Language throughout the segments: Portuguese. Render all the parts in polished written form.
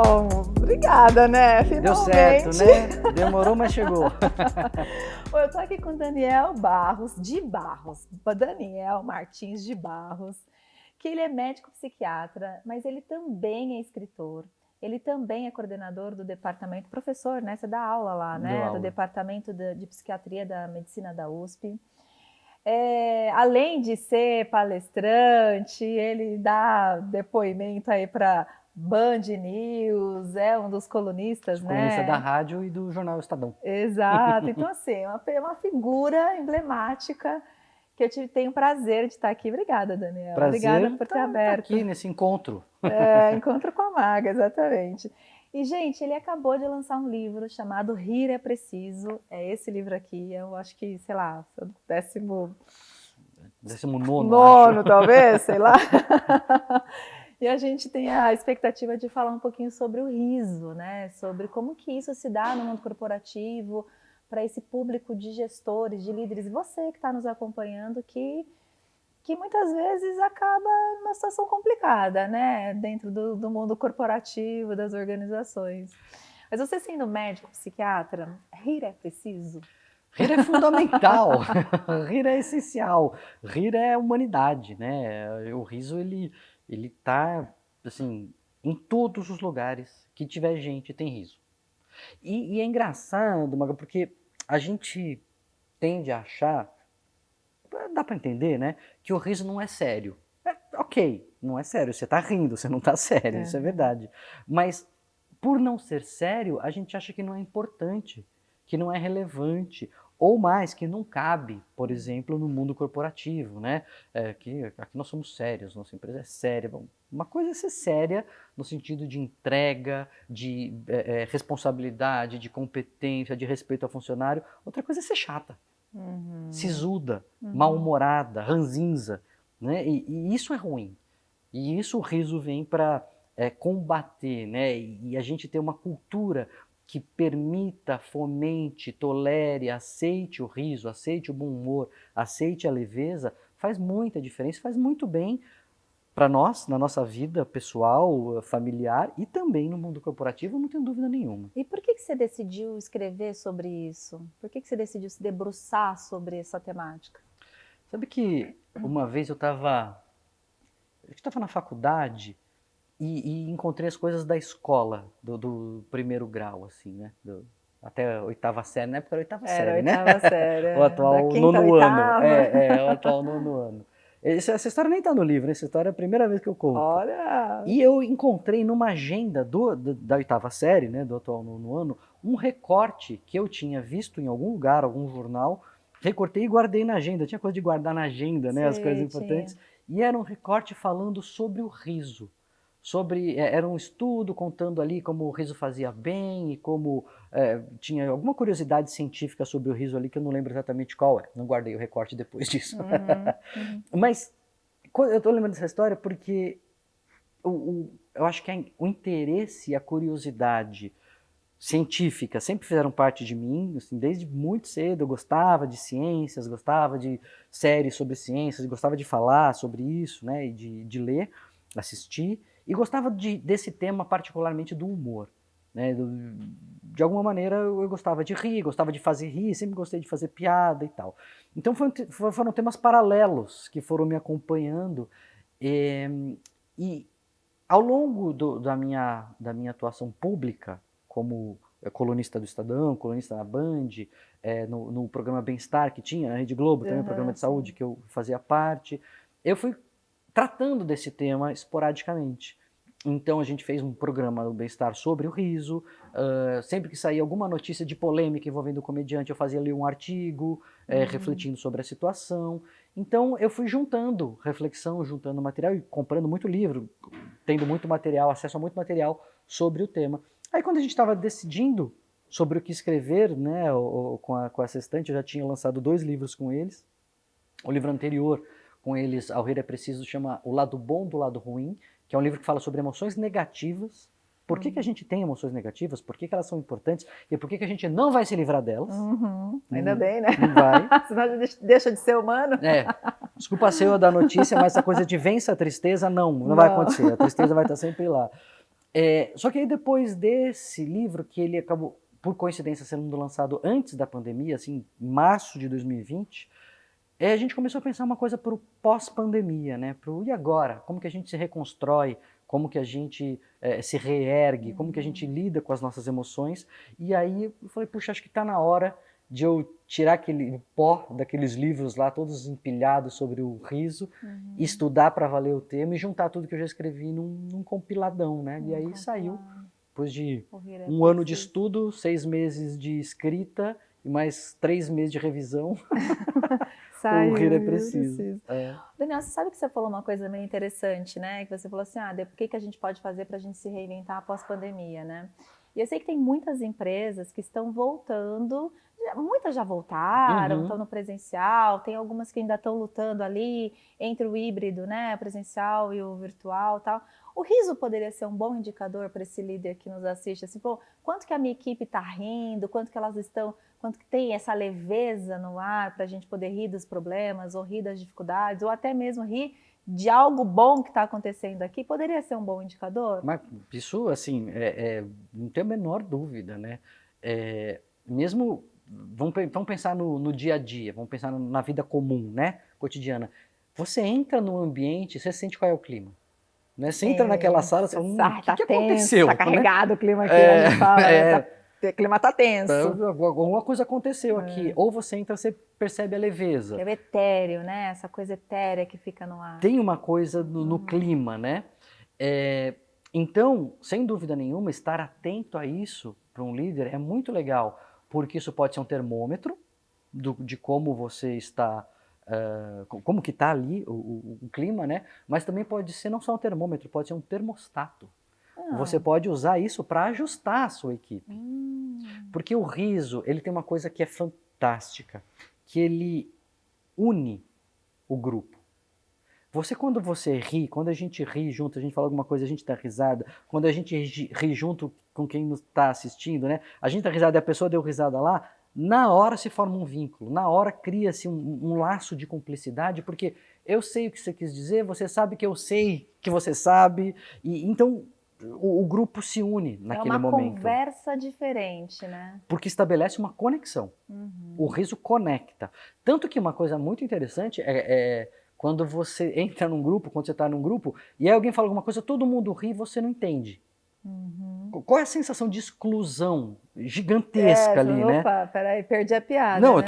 bom, obrigada, né? Finalmente. Deu certo, né? Demorou, mas chegou. Bom, eu tô aqui com Daniel Barros, Daniel Martins de Barros, que ele é médico psiquiatra, mas ele também é escritor. Ele também é coordenador do departamento, professor, né? Você dá aula lá, né? Do departamento de psiquiatria da medicina da USP. Além de ser palestrante, ele dá depoimento aí para Band News, é um dos colunistas, né? Colunista da rádio e do jornal Estadão. Exato. Então, assim, é uma figura emblemática que eu tenho o prazer de estar aqui. Obrigada, Daniel. Prazer. Obrigada por ter aberto. Aqui nesse encontro. Encontro com a Maga, exatamente. E, gente, ele acabou de lançar um livro chamado Rir é Preciso. É esse livro aqui, eu acho que, sei lá, 19º, talvez, sei lá. E a gente tem a expectativa de falar um pouquinho sobre o riso, né? Sobre como que isso se dá no mundo corporativo, para esse público de gestores, de líderes, você que está nos acompanhando, que muitas vezes acaba numa situação complicada, né? Dentro do mundo corporativo, das organizações. Mas você sendo médico, psiquiatra, rir é preciso? Rir é fundamental, rir é essencial, rir é humanidade, né? O riso, ele tá, assim, em todos os lugares que tiver gente, tem riso. E é engraçado, Maga, porque a gente tende a achar, dá para entender, né, que o riso não é sério. Ok, não é sério, você tá rindo, você não tá sério, isso é verdade. Mas, por não ser sério, a gente acha que não é importante, que não é relevante, ou mais, que não cabe, por exemplo, no mundo corporativo, né? Aqui nós somos sérios, nossa empresa é séria. Bom, uma coisa é ser séria no sentido de entrega, de responsabilidade, de competência, de respeito ao funcionário. Outra coisa é ser chata, sisuda, mal-humorada, ranzinza, né? E isso é ruim. E isso o riso vem para combater, né? E a gente ter uma cultura que permita, fomente, tolere, aceite o riso, aceite o bom humor, aceite a leveza, faz muita diferença, faz muito bem para nós, na nossa vida pessoal, familiar e também no mundo corporativo, não tenho dúvida nenhuma. E por que você decidiu escrever sobre isso? Por que você decidiu se debruçar sobre essa temática? Sabe que uma vez eu estava na faculdade e encontrei as coisas da escola, do primeiro grau, assim, né? Até a 8ª série, na época era a 8ª série, né? Era a 8ª série, O atual da 5ª, 9º ano. 8ª. O atual 9º ano. Essa história nem está no livro, essa história é a primeira vez que eu conto. Olha! E eu encontrei numa agenda da 8ª série, né, do atual 9º ano, um recorte que eu tinha visto em algum lugar, algum jornal, recortei e guardei na agenda. Tinha coisa de guardar na agenda, né, as coisas importantes. E era um recorte falando sobre o riso. Era um estudo contando ali como o riso fazia bem e como tinha alguma curiosidade científica sobre o riso ali que eu não lembro exatamente qual é. Não guardei o recorte depois disso. Mas eu estou lembrando dessa história porque eu acho que o interesse e a curiosidade científica sempre fizeram parte de mim, assim, desde muito cedo. Eu gostava de ciências, gostava de séries sobre ciências, gostava de falar sobre isso, né, e de ler, assistir. E gostava desse tema particularmente do humor. Né? De alguma maneira eu gostava de rir, gostava de fazer rir, sempre gostei de fazer piada e tal. Então foram temas paralelos que foram me acompanhando. E ao longo da minha atuação pública, como colunista do Estadão, colunista na Band, no programa Bem-Estar que tinha, na Rede Globo, também o programa de saúde que eu fazia parte, eu fui tratando desse tema esporadicamente. Então a gente fez um programa do Bem-Estar sobre o riso, sempre que saía alguma notícia de polêmica envolvendo o comediante, eu fazia ali um artigo refletindo sobre a situação. Então eu fui juntando reflexão, juntando material e comprando muito livro, tendo muito material, acesso a muito material sobre o tema. Aí quando a gente estava decidindo sobre o que escrever, né, com essa estante, eu já tinha lançado 2 livros com eles. O livro anterior com eles, Ao Rir é Preciso, chama O Lado Bom do Lado Ruim, que é um livro que fala sobre emoções negativas. Por que a gente tem emoções negativas? Por que elas são importantes? E por que a gente não vai se livrar delas? Ainda bem, né? Não vai. Senão a gente deixa de ser humano. Desculpa ser eu da notícia, mas essa coisa de vença a tristeza, não vai acontecer. A tristeza vai estar sempre lá. Só que aí depois desse livro, que ele acabou, por coincidência, sendo lançado antes da pandemia, assim, em março de 2020, a gente começou a pensar uma coisa para o pós-pandemia, né? Para o e agora? Como que a gente se reconstrói? Como que a gente se reergue? Como que a gente lida com as nossas emoções? E aí eu falei, puxa, acho que está na hora de eu tirar aquele pó daqueles livros lá, todos empilhados sobre o riso, estudar para valer o tema e juntar tudo que eu já escrevi num compiladão, né? E aí saiu, depois de um ano de estudo, 6 meses de escrita e mais 3 meses de revisão. O rir é preciso. Daniel, você sabe que você falou uma coisa meio interessante, né? Que você falou assim, o que a gente pode fazer para a gente se reinventar após pandemia, né? E eu sei que tem muitas empresas que estão voltando, muitas já voltaram, estão no presencial, tem algumas que ainda estão lutando ali entre o híbrido, né? Presencial e o virtual e tal. O riso poderia ser um bom indicador para esse líder que nos assiste, assim, pô, quanto que a minha equipe está rindo, quanto que tem essa leveza no ar para a gente poder rir dos problemas, ou rir das dificuldades, ou até mesmo rir de algo bom que está acontecendo aqui, poderia ser um bom indicador? Mas isso, assim, não tem a menor dúvida, né? Mesmo, vamos pensar no dia a dia, vamos pensar na vida comum, né? Cotidiana. Você entra no ambiente, você sente qual é o clima. Né? Você entra naquela sala, você fala, o que aconteceu? Tá carregado, né? O clima aqui, a gente fala, o clima tá tenso. Alguma coisa aconteceu aqui. Ou você entra, você percebe a leveza. É o etéreo, né? Essa coisa etérea que fica no ar. Tem uma coisa no clima, né? Então, sem dúvida nenhuma, estar atento a isso para um líder é muito legal, porque isso pode ser um termômetro de como você está, como que está ali o clima, né? Mas também pode ser não só um termômetro, pode ser um termostato. Você pode usar isso para ajustar a sua equipe. Porque o riso, ele tem uma coisa que é fantástica, que ele une o grupo. Quando você ri, quando a gente ri junto, a gente fala alguma coisa, a gente dá risada, quando a gente ri junto com quem nos está assistindo, né? A gente dá risada e a pessoa deu risada lá, na hora se forma um vínculo, na hora cria-se um laço de cumplicidade, porque eu sei o que você quis dizer, você sabe que eu sei que você sabe, e então o grupo se une naquele momento. É uma conversa diferente, né? Porque estabelece uma conexão. O riso conecta. Tanto que uma coisa muito interessante é quando você entra num grupo, quando você está num grupo, e aí alguém fala alguma coisa, todo mundo ri e você não entende. Qual é a sensação de exclusão gigantesca ali, né? Opa, peraí, perdi a piada, não, né?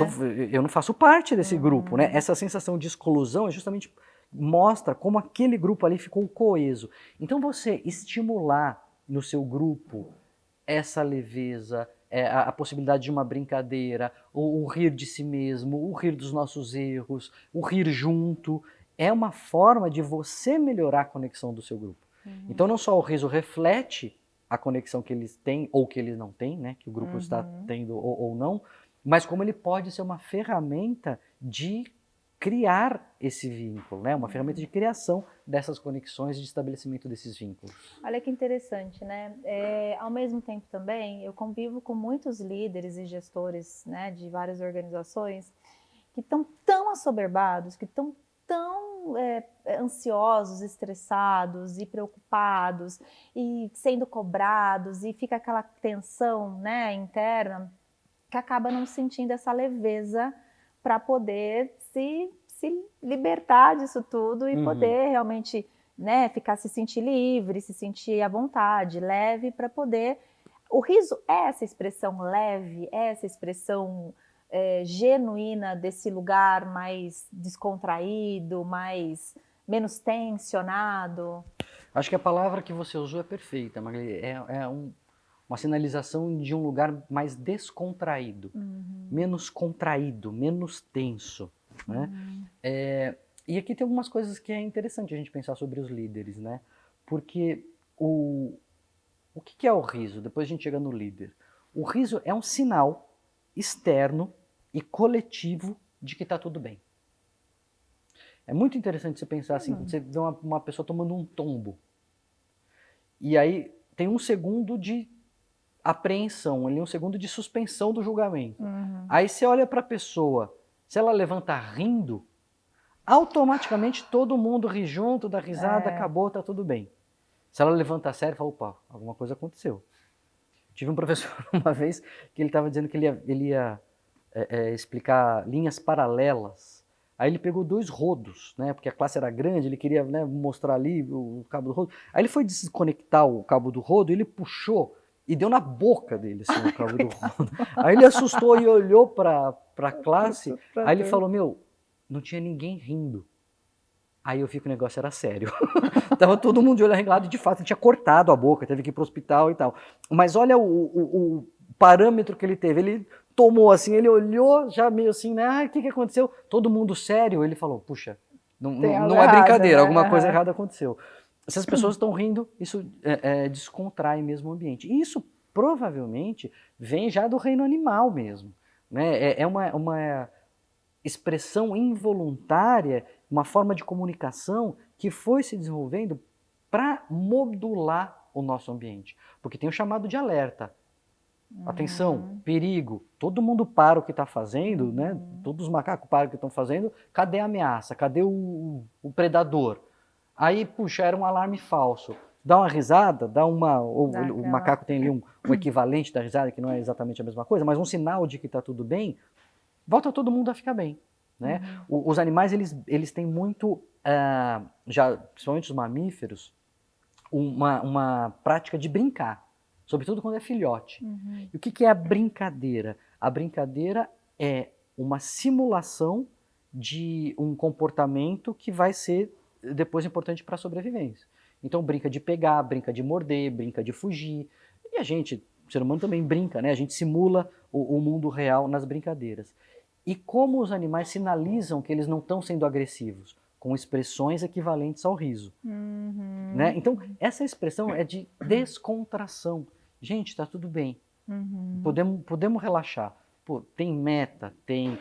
eu não faço parte desse grupo, né? Essa sensação de exclusão é justamente mostra como aquele grupo ali ficou coeso. Então você estimular no seu grupo essa leveza, a possibilidade de uma brincadeira, o rir de si mesmo, o rir dos nossos erros, o rir junto, é uma forma de você melhorar a conexão do seu grupo. Então não só o riso reflete a conexão que eles têm ou que eles não têm, né, que o grupo está tendo ou não, mas como ele pode ser uma ferramenta de criar esse vínculo, né? Uma ferramenta de criação dessas conexões e de estabelecimento desses vínculos. Olha que interessante, né? Ao mesmo tempo também, eu convivo com muitos líderes e gestores, né, de várias organizações que estão tão assoberbados, que estão tão ansiosos, estressados e preocupados e sendo cobrados e fica aquela tensão, né, interna, que acaba não sentindo essa leveza para poder se libertar disso tudo e poder realmente, né, se sentir livre, se sentir à vontade, leve, para poder... O riso é essa expressão leve, é essa expressão genuína desse lugar mais descontraído, menos tensionado? Acho que a palavra que você usou é perfeita, Magali. Uma sinalização de um lugar mais descontraído, menos contraído, menos tenso. Né? E aqui tem algumas coisas que é interessante a gente pensar sobre os líderes, né? Porque o que é o riso? Depois a gente chega no líder. O riso é um sinal externo e coletivo de que está tudo bem. É muito interessante você pensar assim, quando você vê uma pessoa tomando um tombo, e aí tem um segundo de apreensão, ali um segundo de suspensão do julgamento. Aí você olha para a pessoa, se ela levanta rindo, automaticamente todo mundo ri junto, dá risada, acabou, tá tudo bem. Se ela levanta a sério, fala, opa, alguma coisa aconteceu. Tive um professor uma vez que ele estava dizendo que ele ia explicar linhas paralelas. Aí ele pegou 2 rodos, né? Porque a classe era grande, ele queria, né, mostrar ali o cabo do rodo. Aí ele foi desconectar o cabo do rodo, ele puxou e deu na boca dele, assim, o cabo do rodo. Aí ele assustou e olhou para a classe, aí ele falou, meu, não tinha ninguém rindo. Aí eu vi que o negócio era sério. Tava todo mundo de olho arregalado e de fato ele tinha cortado a boca, teve que ir pro hospital e tal. Mas olha o parâmetro que ele teve. Ele tomou assim, ele olhou já meio assim, né? Ah, o que aconteceu? Todo mundo sério. Ele falou, puxa, Tem algo não é errado, brincadeira, né? alguma coisa errada aconteceu. Se as pessoas estão rindo, isso descontrai mesmo o ambiente. E isso provavelmente vem já do reino animal mesmo. Né? É uma expressão involuntária, uma forma de comunicação que foi se desenvolvendo para modular o nosso ambiente. Porque tem o chamado de alerta. Atenção, perigo, todo mundo para o que está fazendo, né? Todos os macacos param o que estão fazendo, cadê a ameaça? Cadê o predador? Aí, puxa, era um alarme falso. Dá uma risada, o macaco tem ali um equivalente da risada, que não é exatamente a mesma coisa, mas um sinal de que está tudo bem, volta todo mundo a ficar bem. Né? Os animais, eles têm muito, já, principalmente os mamíferos, uma prática de brincar, sobretudo quando é filhote. E o que é a brincadeira? A brincadeira é uma simulação de um comportamento que vai ser depois importante para a sobrevivência. Então brinca de pegar, brinca de morder, brinca de fugir. E a gente, o ser humano também brinca, né? A gente simula o mundo real nas brincadeiras. E como os animais sinalizam que eles não estão sendo agressivos? Com expressões equivalentes ao riso. Né? Então, essa expressão é de descontração. Gente, está tudo bem. Podemos relaxar. Pô, tem meta, tem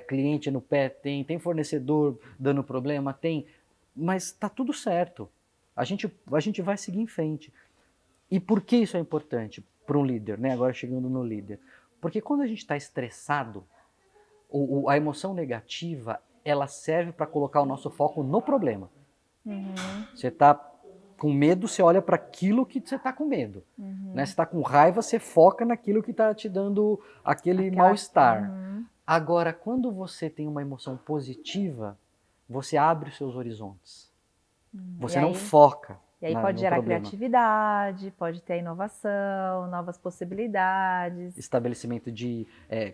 cliente no pé, tem fornecedor dando problema, mas está tudo certo. A gente vai seguir em frente. E por que isso é importante para um líder? Né? Agora chegando no líder. Porque quando a gente está estressado, a emoção negativa, ela serve para colocar o nosso foco no problema. Você está com medo, você olha para aquilo que você está com medo. Né? Você está com raiva, você foca naquilo que está te dando aquele mal-estar. Agora, quando você tem uma emoção positiva, você abre os seus horizontes. Você não foca. E aí pode gerar problema. criatividade, pode ter inovação, novas possibilidades. Estabelecimento de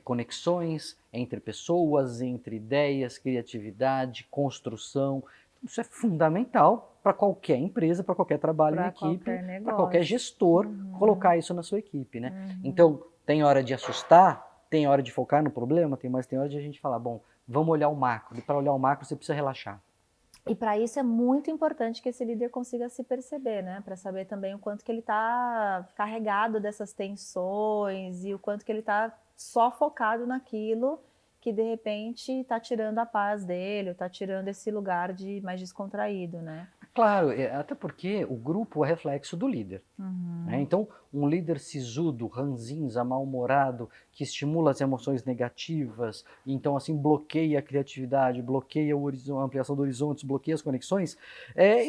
conexões entre pessoas, entre ideias, criatividade, construção. Isso é fundamental para qualquer empresa, para qualquer trabalho em equipe, para qualquer gestor colocar isso na sua equipe. Né? Então, tem hora de assustar, tem hora de focar no problema, mas tem hora de a gente falar, bom, vamos olhar o macro. E para olhar o macro, você precisa relaxar. E para isso é muito importante que esse líder consiga se perceber, né? Para saber também o quanto que ele está carregado dessas tensões e o quanto que ele está só focado naquilo que de repente está tirando a paz dele, está tirando esse lugar de mais descontraído, né? Claro, até porque o grupo é reflexo do líder. Né? Então, um líder sisudo, ranzinza, mal-humorado, que estimula as emoções negativas, então assim bloqueia a criatividade, bloqueia a ampliação do horizonte, bloqueia as conexões,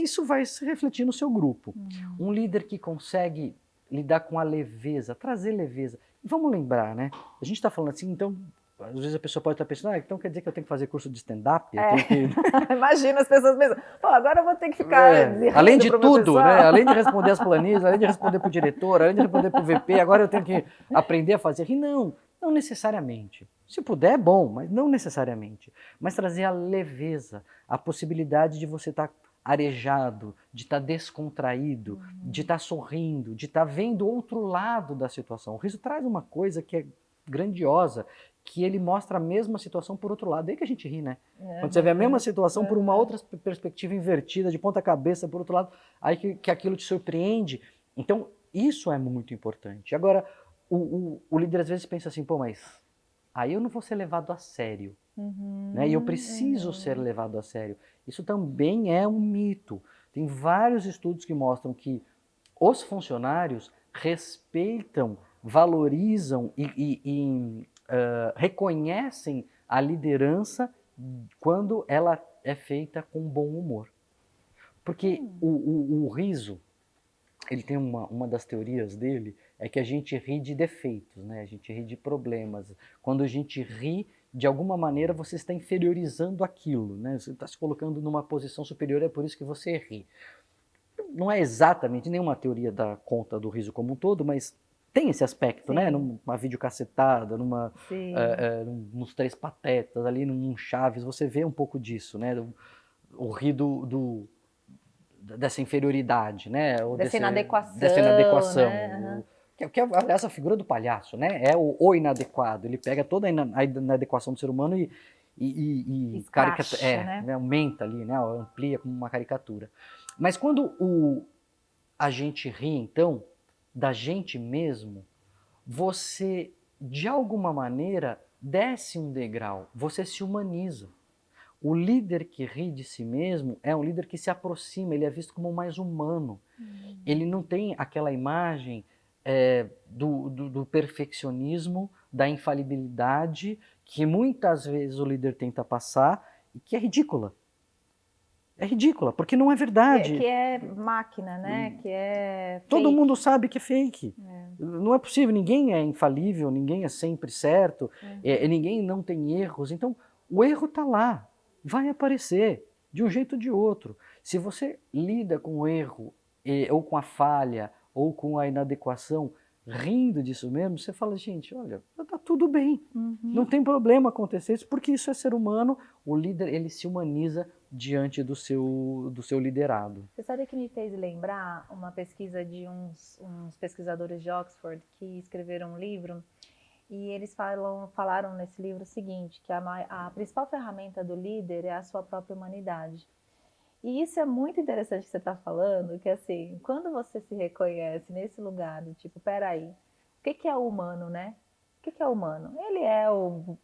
isso vai se refletir no seu grupo. Um líder que consegue lidar com a leveza, trazer leveza. E vamos lembrar, né? A gente está falando assim, então às vezes a pessoa pode estar pensando, então quer dizer que eu tenho que fazer curso de stand-up? Imagina as pessoas pensando, agora eu vou ter que ficar além de tudo, né? Além de responder as planilhas, além de responder para o diretor, além de responder para o VP, agora eu tenho que aprender a fazer. E não necessariamente. Se puder é bom, mas não necessariamente. Mas trazer a leveza, a possibilidade de você estar arejado, de estar descontraído, de estar sorrindo, de estar vendo outro lado da situação. O riso traz uma coisa que é grandiosa, que ele mostra a mesma situação por outro lado. É aí que a gente ri, né? Quando você vê a mesma situação por uma outra perspectiva invertida, de ponta cabeça, por outro lado, aí que aquilo te surpreende. Então, isso é muito importante. Agora, o líder às vezes pensa assim, mas aí eu não vou ser levado a sério. Né? E eu preciso ser levado a sério. Isso também é um mito. Tem vários estudos que mostram que os funcionários respeitam, valorizam e reconhecem a liderança quando ela é feita com bom humor. Porque o riso, ele tem uma das teorias dele, é que a gente ri de defeitos, né? A gente ri de problemas. Quando a gente ri, de alguma maneira você está inferiorizando aquilo, né? Você está se colocando numa posição superior, é por isso que você ri. Não é exatamente nenhuma teoria da conta do riso como um todo, mas tem esse aspecto, né? Sim, Numa videocassetada, sim. nos Três Patetas, ali num Chaves, você vê um pouco disso, né? O rir dessa inferioridade, né? Ou Dessa dessa inadequação, inadequação. né? Aham. Aliás, a figura do palhaço, né? É o inadequado. Ele pega toda a inadequação do ser humano e Escracha, né? né? Aumenta ali, né? Amplia como uma caricatura. Mas quando a gente ri, então, da gente mesmo, você, de alguma maneira, desce um degrau, você se humaniza. O líder que ri de si mesmo é um líder que se aproxima, ele é visto como mais humano. Ele não tem aquela imagem do perfeccionismo, da infalibilidade, que muitas vezes o líder tenta passar e que é ridícula. É ridícula, porque não é Que verdade. é máquina, né? Que é Todo fake. mundo sabe que é fake. Não é possível, ninguém é infalível, ninguém é sempre certo, ninguém não tem erros. Então, o erro está lá, vai aparecer, de um jeito ou de outro. Se você lida com o erro, ou com a falha, ou com a inadequação, rindo disso mesmo, você fala, gente, olha, tá tudo bem. Não tem problema acontecer isso, porque isso é ser humano. O líder, ele se humaniza diante do seu liderado. Você sabe que me fez lembrar uma pesquisa de uns pesquisadores de Oxford que escreveram um livro e eles falaram nesse livro o seguinte, que a principal ferramenta do líder é a sua própria humanidade. E isso é muito interessante que você está falando, que assim, quando você se reconhece nesse lugar do tipo, peraí, o que é o humano, né? O que é o humano? Ele é o,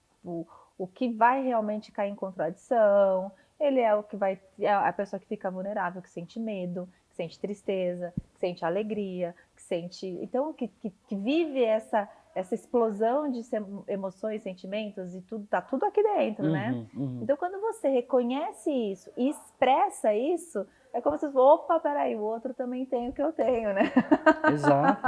o que vai realmente cair em contradição, ele é o que vai, é a pessoa que fica vulnerável, que sente medo, que sente tristeza, que sente alegria, que sente. Então, que vive essa explosão de emoções, sentimentos e tudo, tá tudo aqui dentro, né? Uhum, uhum. Então, quando você reconhece isso e expressa isso, é como se fosse, opa, peraí, o outro também tem o que eu tenho, né? Exato.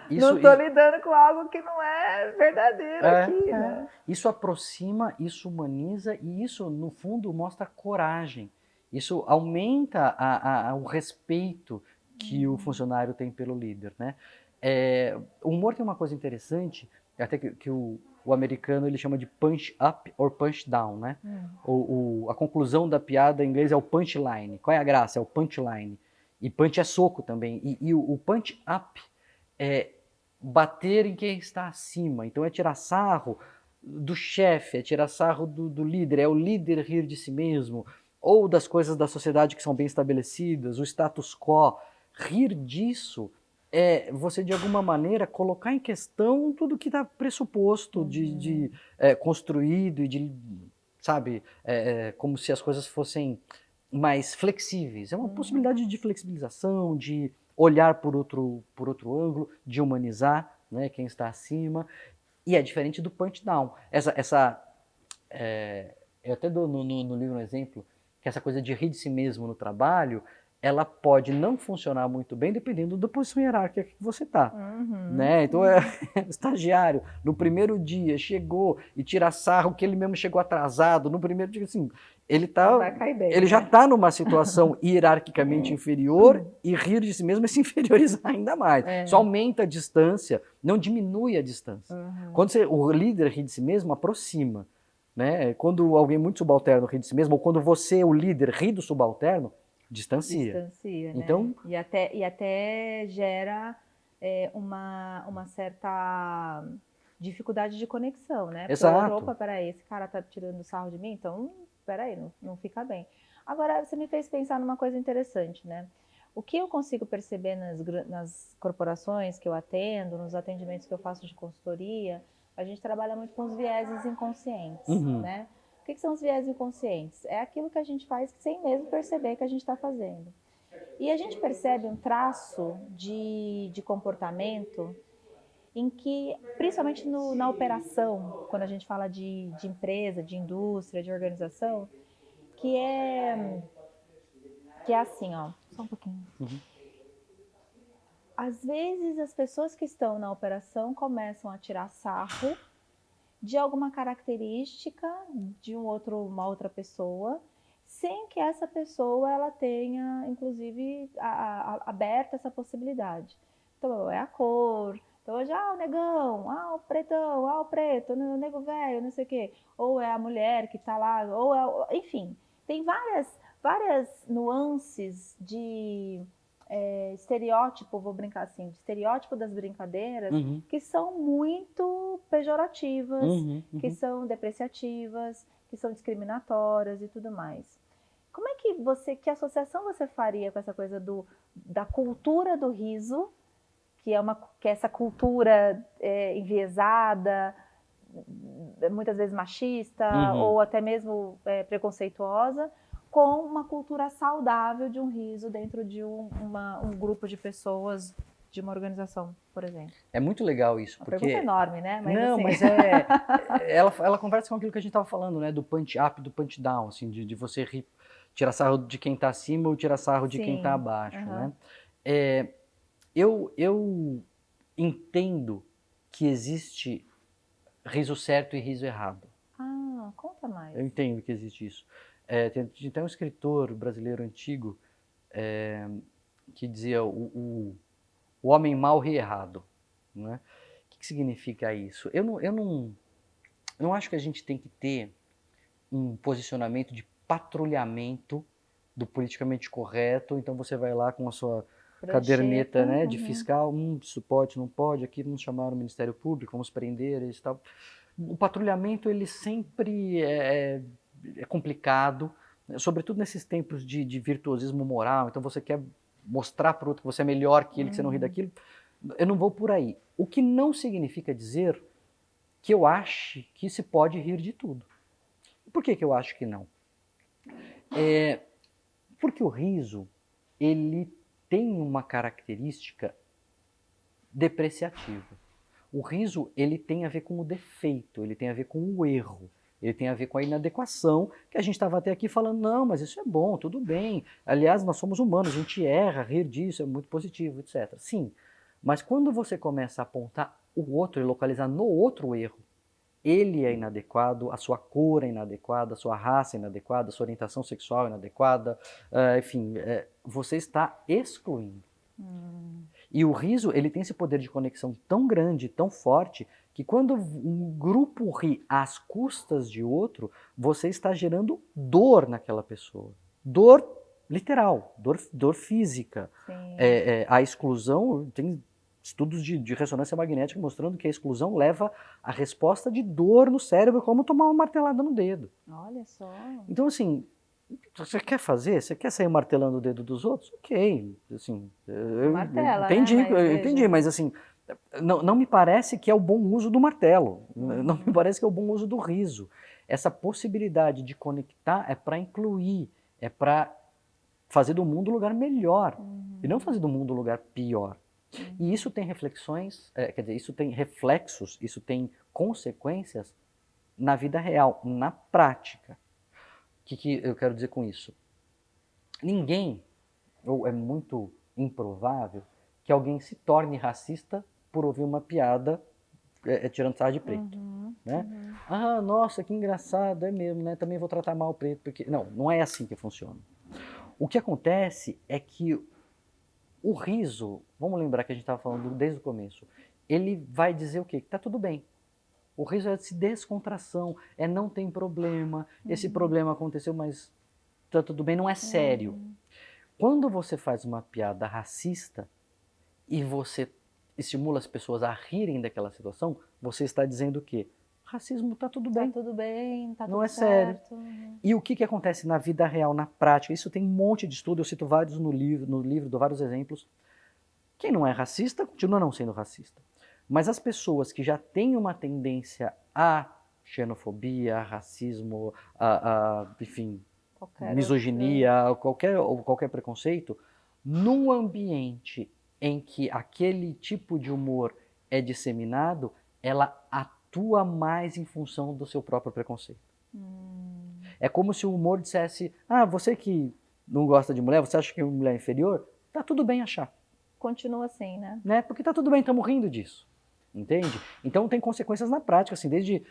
Não Isso, tô lidando com algo que não é verdadeiro aqui, é. né? Isso aproxima, isso humaniza e isso, no fundo, mostra coragem. Isso aumenta o respeito que o funcionário tem pelo líder, né? O humor tem uma coisa interessante, até que o americano ele chama de punch up or punch down, né? A conclusão da piada em inglês é o punchline. Qual é a graça? É o punchline. E punch é soco também. E o punch up é bater em quem está acima. Então é tirar sarro do chefe, é tirar sarro do líder, é o líder rir de si mesmo, ou das coisas da sociedade que são bem estabelecidas, o status quo. Rir disso é você, de alguma maneira, colocar em questão tudo que está pressuposto, construído e de, sabe, como se as coisas fossem mais flexíveis. É uma possibilidade de flexibilização, de olhar por outro ângulo, de humanizar, né, quem está acima. E é diferente do punch down. Eu até dou no livro um exemplo, que essa coisa de rir de si mesmo no trabalho, ela pode não funcionar muito bem dependendo da posição hierárquica que você está. Né? Então, estagiário, no primeiro dia, chegou e tira sarro que ele mesmo chegou atrasado. No primeiro dia, assim, Não vai cair bem, ele já né? está numa situação hierarquicamente inferior e rir de si mesmo é se inferiorizar ainda mais. Só aumenta a distância, não diminui a distância. Quando o líder ri de si mesmo, aproxima. Né? Quando alguém muito subalterno ri de si mesmo, ou quando você, o líder, ri do subalterno, distancia. Distancia, né? Então, E até gera uma certa dificuldade de conexão, né? Porque o outro, exato. opa, peraí, esse cara tá tirando sarro de mim, então, peraí, não fica bem. Agora, você me fez pensar numa coisa interessante, né? O que eu consigo perceber nas corporações que eu atendo, nos atendimentos que eu faço de consultoria, a gente trabalha muito com os vieses inconscientes, Uhum. né? O que são os vieses inconscientes? É aquilo que a gente faz sem mesmo perceber que a gente está fazendo. E a gente percebe um traço de comportamento em que, principalmente na operação, quando a gente fala de empresa, de indústria, de organização, que é Que é assim, ó, só um pouquinho. Uhum. Às vezes as pessoas que estão na operação começam a tirar sarro de alguma característica de uma outra pessoa, sem que essa pessoa ela tenha, inclusive, aberta essa possibilidade. Então, é a cor. Então, hoje, o negão, o pretão, o preto, o nego velho, não sei o quê. Ou é a mulher que está lá, enfim, tem várias nuances de estereótipo, vou brincar assim, de estereótipo das brincadeiras, Uhum. que são muito pejorativas, Uhum. que Uhum. são depreciativas, que são discriminatórias e tudo mais. Como é que associação você faria com essa coisa da cultura do riso, que é essa cultura enviesada, muitas vezes machista Uhum. ou até mesmo preconceituosa, com uma cultura saudável de um riso dentro de um grupo de pessoas de uma organização, por exemplo? É muito legal isso, Uma pergunta porque... enorme, né? Mas Não, assim. mas ela conversa com aquilo que a gente estava falando, né? Do punch up, do punch down, assim, de você rir, tirar sarro de quem está acima ou tirar sarro de quem está Sim. abaixo, Uhum. né? Eu entendo que existe riso certo e riso errado. Conta mais. Eu entendo que existe isso. Tem até um escritor brasileiro antigo que dizia o homem mal ri errado, né? O que significa isso? Eu não acho que a gente tem que ter um posicionamento de patrulhamento do politicamente correto, então você vai lá com a sua Prancheta. caderneta, né, de Uhum. fiscal, isso pode, não pode, aqui vamos chamar o Ministério Público, vamos prender e tal. O patrulhamento, ele sempre é complicado, sobretudo nesses tempos de virtuosismo moral, então você quer mostrar para o outro que você é melhor que ele, que você não ri daquilo. Eu não vou por aí. O que não significa dizer que eu ache que se pode rir de tudo. Por que eu acho que não? Porque o riso, ele tem uma característica depreciativa. O riso, ele tem a ver com o defeito, ele tem a ver com o erro, ele tem a ver com a inadequação, que a gente estava até aqui falando, não, mas isso é bom, tudo bem. Aliás, nós somos humanos, a gente erra, rir disso é muito positivo, etc. Sim, mas quando você começa a apontar o outro e localizar no outro erro, ele é inadequado, a sua cor é inadequada, a sua raça é inadequada, a sua orientação sexual é inadequada, enfim, você está excluindo. E o riso, ele tem esse poder de conexão tão grande, tão forte, que quando um grupo ri às custas de outro, você está gerando dor naquela pessoa. Dor literal, dor física. A exclusão, tem estudos de ressonância magnética mostrando que a exclusão leva a resposta de dor no cérebro, como tomar uma martelada no dedo. Olha só. Então, assim, você quer fazer? Você quer sair martelando o dedo dos outros? Ok, assim, eu Martela, né? entendi, Mas eu entendi, veja. mas assim, não me parece que é o bom uso do martelo, não me Uhum. parece que é o bom uso do riso. Essa possibilidade de conectar é para incluir, é para fazer do mundo um lugar melhor, e não fazer do mundo um lugar pior. E isso tem reflexões, quer dizer, isso tem reflexos, isso tem consequências na vida real, na prática. O que eu quero dizer com isso? Ninguém, ou é muito improvável, que alguém se torne racista por ouvir uma piada tirando sarro de preto. Né? Nossa, que engraçado, é mesmo, né? Também vou tratar mal o preto, porque... Não é assim que funciona. O que acontece é que o riso, vamos lembrar que a gente estava falando desde o começo, ele vai dizer o quê? Que tá tudo bem. O riso é de descontração, é não tem problema, esse problema aconteceu, mas tá tudo bem, não é sério. Quando você faz uma piada racista e você estimula as pessoas a rirem daquela situação, você está dizendo o quê? Racismo tá tudo bem. Tá tudo bem, tá Não tudo é sério. certo. E o que acontece na vida real, na prática? Isso tem um monte de estudo, eu cito vários no livro, dou vários exemplos. Quem não é racista continua não sendo racista. Mas as pessoas que já têm uma tendência a xenofobia, a racismo, enfim, misoginia, qualquer preconceito, num ambiente em que aquele tipo de humor é disseminado, ela atua mais em função do seu próprio preconceito. É como se o humor dissesse, você que não gosta de mulher, você acha que mulher é inferior, tá tudo bem achar. Continua assim, Né? Porque tá tudo bem, estamos rindo disso. Entende? Então tem consequências na prática, assim, desde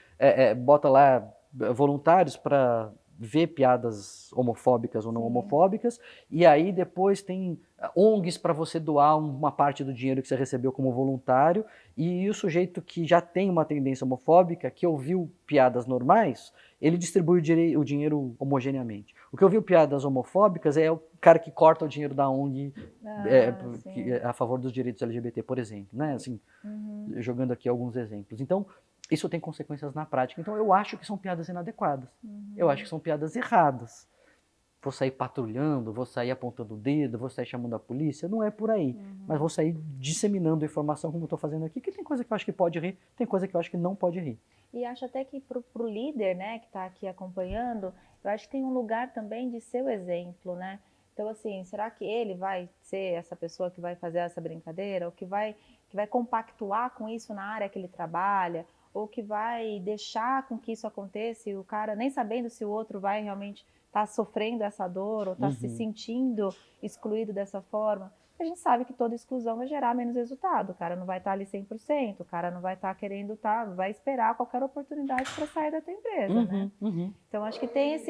bota lá voluntários para ver piadas homofóbicas ou não homofóbicas, e aí depois tem ONGs para você doar uma parte do dinheiro que você recebeu como voluntário, e o sujeito que já tem uma tendência homofóbica, que ouviu piadas normais, ele distribui o dinheiro homogeneamente. O que ouviu piadas homofóbicas é o cara que corta o dinheiro da ONG a favor dos direitos LGBT, por exemplo, né? Assim, jogando aqui alguns exemplos. Então, isso tem consequências na prática. Então, eu acho que são piadas inadequadas. Eu acho que são piadas erradas. Vou sair patrulhando, vou sair apontando o dedo, vou sair chamando a polícia, não é por aí. Mas vou sair disseminando informação como eu estou fazendo aqui, que tem coisa que eu acho que pode rir, tem coisa que eu acho que não pode rir. E acho até que para o líder, né, que está aqui acompanhando, eu acho que tem um lugar também de ser o exemplo, né? Então, assim, será que ele vai ser essa pessoa que vai fazer essa brincadeira, ou que vai compactuar com isso na área que ele trabalha, ou que vai deixar com que isso aconteça e o cara nem sabendo se o outro vai realmente estar sofrendo essa dor ou estar se sentindo excluído dessa forma? A gente sabe que toda exclusão vai gerar menos resultado, o cara não vai estar ali 100%, o cara não vai estar querendo vai esperar qualquer oportunidade para sair da tua empresa, né? Então, acho que tem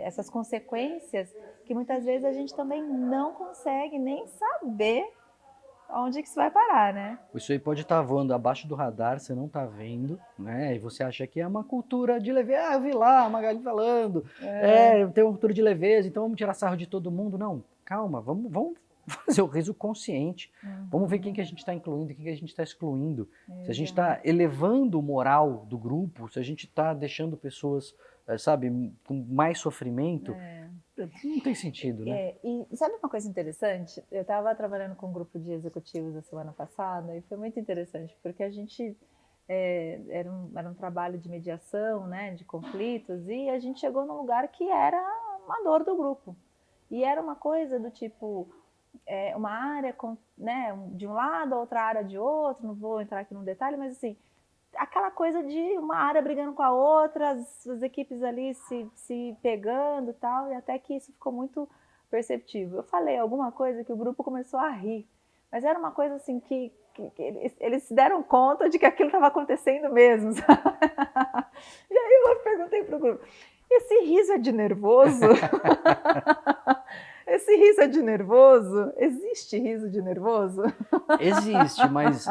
essas consequências que muitas vezes a gente também não consegue nem saber onde que isso vai parar, né? Isso aí pode estar voando abaixo do radar, você não está vendo, né? E você acha que é uma cultura de leveza. Ah, eu vi lá a Magali falando, tem uma cultura de leveza, então vamos tirar sarro de todo mundo. Não, calma, vamos fazer o riso consciente. Vamos ver quem que a gente está incluindo e quem que a gente está excluindo. Se a gente está elevando o moral do grupo, se a gente está deixando pessoas, sabe, com mais sofrimento, não tem sentido, né? E sabe uma coisa interessante? Eu estava trabalhando com um grupo de executivos a semana passada e foi muito interessante, porque a gente era um trabalho de mediação, né, de conflitos, e a gente chegou num lugar que era uma dor do grupo. E era uma coisa do tipo, uma área, né, de um lado, a outra área de outro, não vou entrar aqui no detalhe, mas assim, aquela coisa de uma área brigando com a outra, as equipes ali se pegando e tal, e até que isso ficou muito perceptível. Eu falei alguma coisa que o grupo começou a rir, mas era uma coisa assim que eles se deram conta de que aquilo estava acontecendo mesmo, sabe? E aí eu perguntei pro grupo, esse riso é de nervoso? Esse riso é de nervoso? Existe riso de nervoso? Existe, mas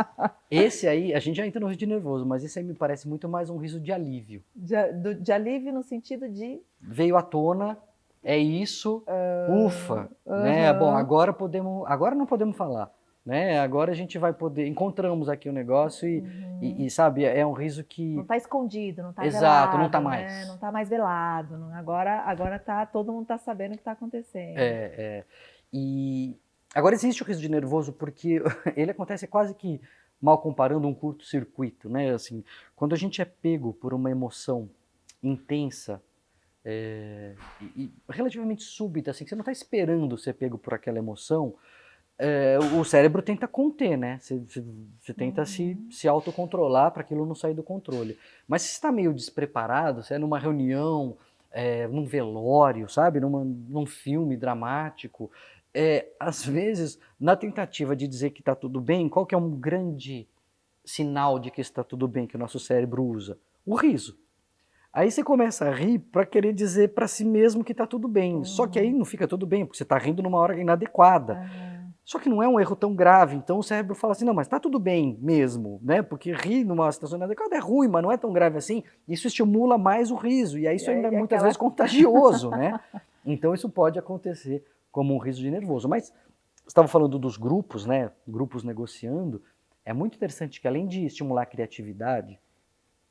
esse aí, a gente já entra no riso de nervoso, mas esse aí me parece muito mais um riso de alívio. De alívio no sentido de... Veio à tona, é isso, ufa, né? Bom, agora não podemos falar, né? Agora a gente vai poder, encontramos aqui o negócio e sabe, é um riso que... Não está escondido, não está velado. Exato, não está mais. Né? Não está mais velado. Agora todo mundo está sabendo o que está acontecendo. E agora existe o riso de nervoso porque ele acontece quase que, mal comparando, um curto-circuito, né? Assim, quando a gente é pego por uma emoção intensa e relativamente súbita, assim, que você não está esperando ser pego por aquela emoção, o cérebro tenta conter, né? Você tenta se autocontrolar para aquilo não sair do controle. Mas se você está meio despreparado, você é numa reunião, num velório, sabe? Num filme dramático, às vezes, na tentativa de dizer que está tudo bem, qual que é um grande sinal de que está tudo bem que o nosso cérebro usa? O riso. Aí você começa a rir para querer dizer para si mesmo que está tudo bem. Só que aí não fica tudo bem, porque você está rindo numa hora inadequada. Só que não é um erro tão grave, então o cérebro fala assim, não, mas tá tudo bem mesmo, né? Porque rir numa situação inadequada é ruim, mas não é tão grave assim. Isso estimula mais o riso, e aí isso ainda é muitas vezes contagioso, né? Então isso pode acontecer como um riso de nervoso. Mas você estava falando dos grupos, né? Grupos negociando. É muito interessante que além de estimular a criatividade,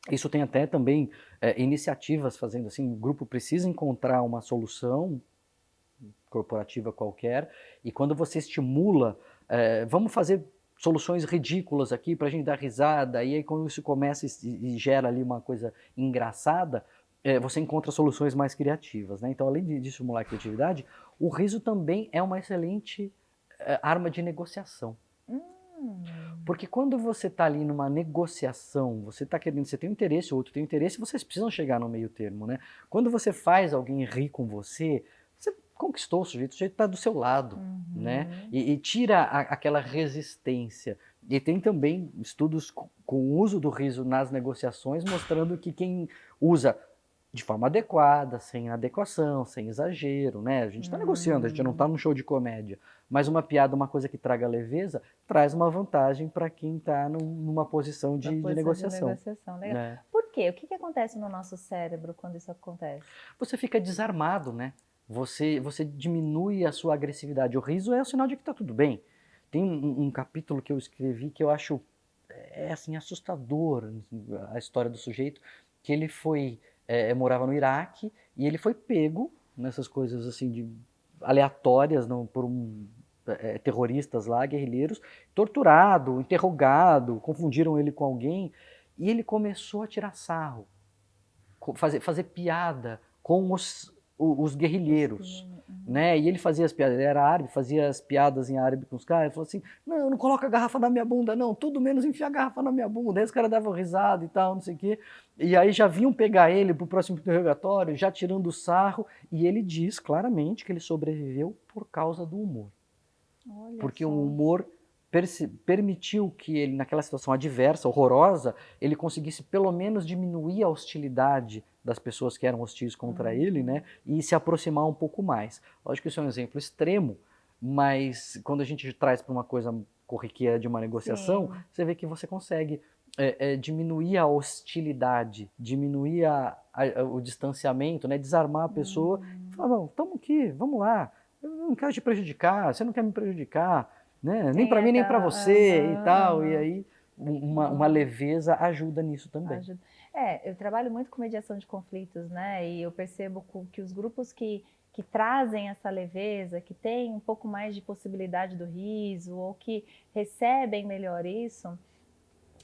isso tem até também iniciativas fazendo assim, o grupo precisa encontrar uma solução corporativa qualquer, e quando você estimula, vamos fazer soluções ridículas aqui para a gente dar risada, e aí quando isso começa e gera ali uma coisa engraçada, você encontra soluções mais criativas, né? Então, além de estimular a criatividade, o riso também é uma excelente arma de negociação. Porque quando você está ali numa negociação, você está querendo, você tem um interesse, o outro tem um interesse, vocês precisam chegar no meio termo, né? Quando você faz alguém rir com você conquistou o sujeito está do seu lado, né? E tira aquela resistência. E tem também estudos com o uso do riso nas negociações, mostrando que quem usa de forma adequada, sem adequação, sem exagero, né? A gente está negociando, a gente não está num show de comédia, mas uma piada, uma coisa que traga leveza, traz uma vantagem para quem está numa posição de negociação. Legal. Né? Por quê? O que acontece no nosso cérebro quando isso acontece? Você fica desarmado, né? Você diminui a sua agressividade. O riso é o sinal de que está tudo bem. Tem um capítulo que eu escrevi que eu acho assim, assustador, a história do sujeito, que ele morava no Iraque e ele foi pego nessas coisas assim aleatórias por terroristas lá, guerrilheiros, torturado, interrogado, confundiram ele com alguém e ele começou a tirar sarro, fazer piada com os guerrilheiros, né? E ele fazia as piadas, ele era árabe, fazia as piadas em árabe com os caras, ele falou assim, não coloca a garrafa na minha bunda, não, tudo menos enfiar a garrafa na minha bunda. Aí os caras davam risada e tal, não sei o quê. E aí já vinham pegar ele pro próximo interrogatório, já tirando o sarro, e ele diz claramente que ele sobreviveu por causa do humor. Olha porque só. o humor permitiu que ele, naquela situação adversa, horrorosa, ele conseguisse pelo menos diminuir a hostilidade das pessoas que eram hostis contra ele, né, e se aproximar um pouco mais. Lógico que isso é um exemplo extremo, mas quando a gente traz para uma coisa corriqueira de uma negociação, você vê que você consegue diminuir a hostilidade, diminuir o distanciamento, né, desarmar a pessoa, falar, não, estamos aqui, vamos lá, eu não quero te prejudicar, você não quer me prejudicar, né? Nem para mim, nem para você e tal. E aí uma leveza ajuda nisso também. Ajuda. Eu trabalho muito com mediação de conflitos, né? E eu percebo que os grupos que trazem essa leveza, que têm um pouco mais de possibilidade do riso, ou que recebem melhor isso,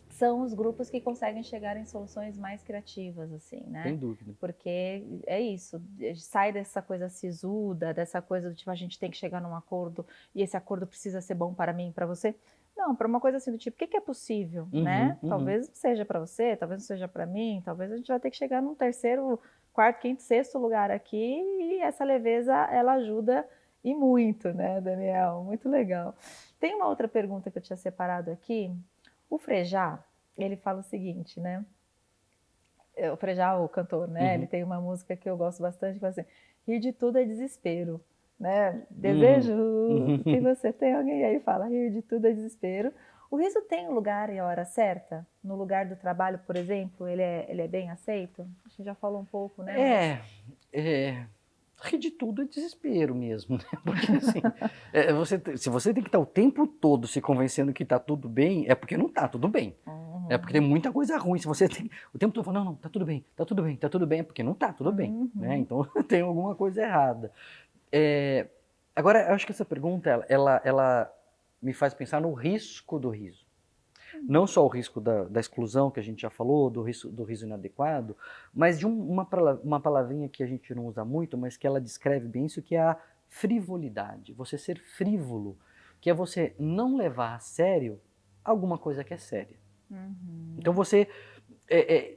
são os grupos que conseguem chegar em soluções mais criativas, assim, né? Sem dúvida. Porque é isso, sai dessa coisa sisuda, dessa coisa do tipo, a gente tem que chegar num acordo e esse acordo precisa ser bom para mim e para você. Não, para uma coisa assim do tipo, o que é possível, né? Talvez seja para você, talvez não seja para mim, talvez a gente vai ter que chegar num terceiro, quarto, quinto, sexto lugar aqui e essa leveza, ela ajuda e muito, né, Daniel? Muito legal. Tem uma outra pergunta que eu tinha separado aqui. O Frejá, ele fala o seguinte, né? O Frejá, o cantor, né? Ele tem uma música que eu gosto bastante, que fala assim, rir de tudo é desespero, né? Desejo que você tenha alguém. E aí fala, rir de tudo é desespero. O riso tem um lugar e a hora certa? No lugar do trabalho, por exemplo, ele é bem aceito? A gente já falou um pouco, né? Rir de tudo é desespero mesmo, né? Porque assim, se você tem que estar o tempo todo se convencendo que está tudo bem, é porque não está tudo bem. É porque tem muita coisa ruim. Se você tem o tempo todo falando, não, tá tudo bem, tá tudo bem, tá tudo bem, é porque não tá tudo bem, né? Então tem alguma coisa errada. Agora, eu acho que essa pergunta, ela me faz pensar no risco do riso. Não só o risco da exclusão, que a gente já falou, do riso inadequado, mas de uma palavrinha que a gente não usa muito, mas que ela descreve bem isso, que é a frivolidade. Você ser frívolo, que é você não levar a sério alguma coisa que é séria. Então você